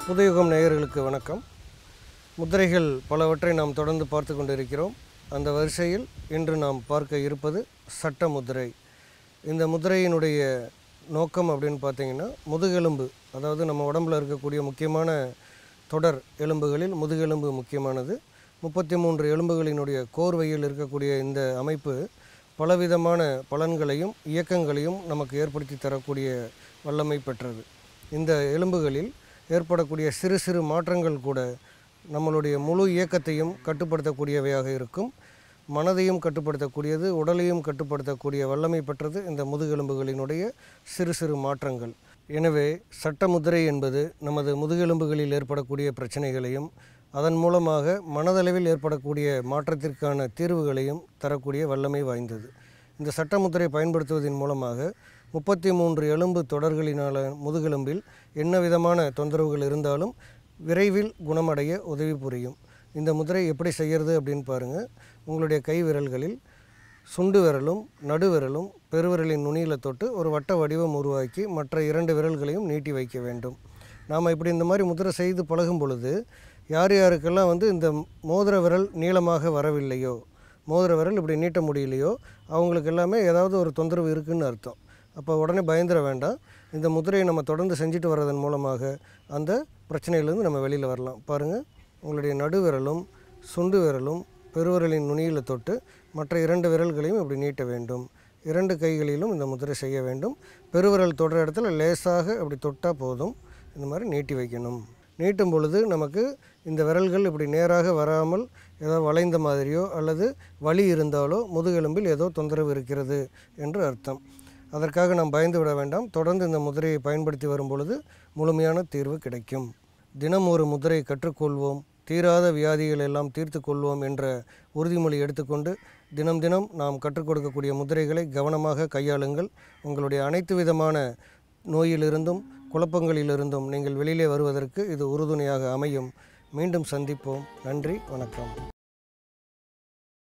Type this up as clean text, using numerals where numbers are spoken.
புதுயுகம் நேயர்களுக்கு வணக்கம். முத்திரைகள் பலவற்றை நாம் தொடர்ந்து பார்த்து கொண்டிருக்கிறோம். அந்த வரிசையில் இன்று நாம் பார்க்க இருப்பது சட்ட முத்திரை. இந்த முத்திரையினுடைய நோக்கம் அப்படின்னு பார்த்தீங்கன்னா, முதுகெலும்பு, அதாவது நம்ம உடம்பில் இருக்கக்கூடிய முக்கியமான தொடர் எலும்புகளில் முதுகெலும்பு முக்கியமானது. 33 எலும்புகளினுடைய கோர்வையில் இருக்கக்கூடிய இந்த அமைப்பு பலவிதமான பலன்களையும் இயக்கங்களையும் நமக்கு ஏற்படுத்தி தரக்கூடிய வல்லமை பெற்றது. இந்த எலும்புகளில் ஏற்படக்கூடிய சிறு சிறு மாற்றங்கள் கூட நம்மளுடைய முழு இயக்கத்தையும் கட்டுப்படுத்தக்கூடியவையாக இருக்கும். மனதையும் கட்டுப்படுத்தக்கூடியது, உடலையும் கட்டுப்படுத்தக்கூடிய வல்லமை பெற்றது இந்த முதுகெலும்புகளினுடைய சிறு சிறு மாற்றங்கள். எனவே சட்ட முத்திரை என்பது நமது முதுகெலும்புகளில் ஏற்படக்கூடிய பிரச்சனைகளையும் அதன் மூலமாக மனதளவில் ஏற்படக்கூடிய மாற்றத்திற்கான தீர்வுகளையும் தரக்கூடிய வல்லமை வாய்ந்தது. இந்த சட்ட முத்திரை பயன்படுத்துவதன் மூலமாக 33 எலும்பு தொடர்களினால முதுகெலும்பில் என்ன விதமான தொந்தரவுகள் இருந்தாலும் விரைவில் குணமடைய உதவி புரியும். இந்த முத்திரை எப்படி செய்கிறது அப்படின்னு பாருங்கள். உங்களுடைய கை விரல்களில் சுண்டு விரலும் நடுவிரலும் பெருவிரலின் நுனியில் தொட்டு ஒரு வட்ட வடிவம் உருவாக்கி மற்ற 2 விரல்களையும் நீட்டி வைக்க வேண்டும். நாம் இப்படி இந்த மாதிரி முத்திரை செய்து பழகும் பொழுது யார் யாருக்கெல்லாம் இந்த மோதிர விரல் நீளமாக வரவில்லையோ, மோதிர விரல் இப்படி நீட்ட முடியலையோ, அவங்களுக்கு எல்லாமே ஏதாவது ஒரு தொந்தரவு இருக்குதுன்னு அர்த்தம். அப்போ உடனே பயந்துட வேண்டாம். இந்த முத்திரையை நம்ம தொடர்ந்து செஞ்சுட்டு வர்றதன் மூலமாக அந்த பிரச்சனையிலேருந்து நம்ம வெளியில் வரலாம். பாருங்கள், உங்களுடைய நடுவிரலும் சுண்டு விரலும் பெருவிரலின் நுனியில் தொட்டு மற்ற 2 விரல்களையும் இப்படி நீட்ட வேண்டும். 2 கைகளிலும் இந்த முத்திரை செய்ய வேண்டும். பெருவிரல் தொடுற இடத்துல லேசாக அப்படி தொட்டால் போதும். இந்த மாதிரி நீட்டி வைக்கணும். நீட்டும் பொழுது நமக்கு இந்த விரல்கள் இப்படி நேராக வராமல் ஏதோ வளைந்த மாதிரியோ அல்லது வலி இருந்தாலோ முதுகெலும்பில் ஏதோ தொந்தரவு இருக்கிறது என்று அர்த்தம். அதற்காக நாம் பயந்து விட வேண்டாம். தொடர்ந்து இந்த முத்திரையை பயன்படுத்தி வரும் பொழுது முழுமையான தீர்வு கிடைக்கும். தினம் ஒரு முத்திரை கற்றுக்கொள்வோம், தீராத வியாதிகள் எல்லாம் தீர்த்து கொள்வோம் என்ற உறுதிமொழி எடுத்துக்கொண்டு தினம் தினம் நாம் கற்றுக் கொடுக்கக்கூடிய முத்திரைகளை கவனமாக கையாளுங்கள். உங்களுடைய அனைத்து விதமான நோயிலிருந்தும் குழப்பங்களிலிருந்தும் நீங்கள் வெளியிலே வருவதற்கு இது உறுதுணையாக அமையும். மீண்டும் சந்திப்போம். நன்றி, வணக்கம்.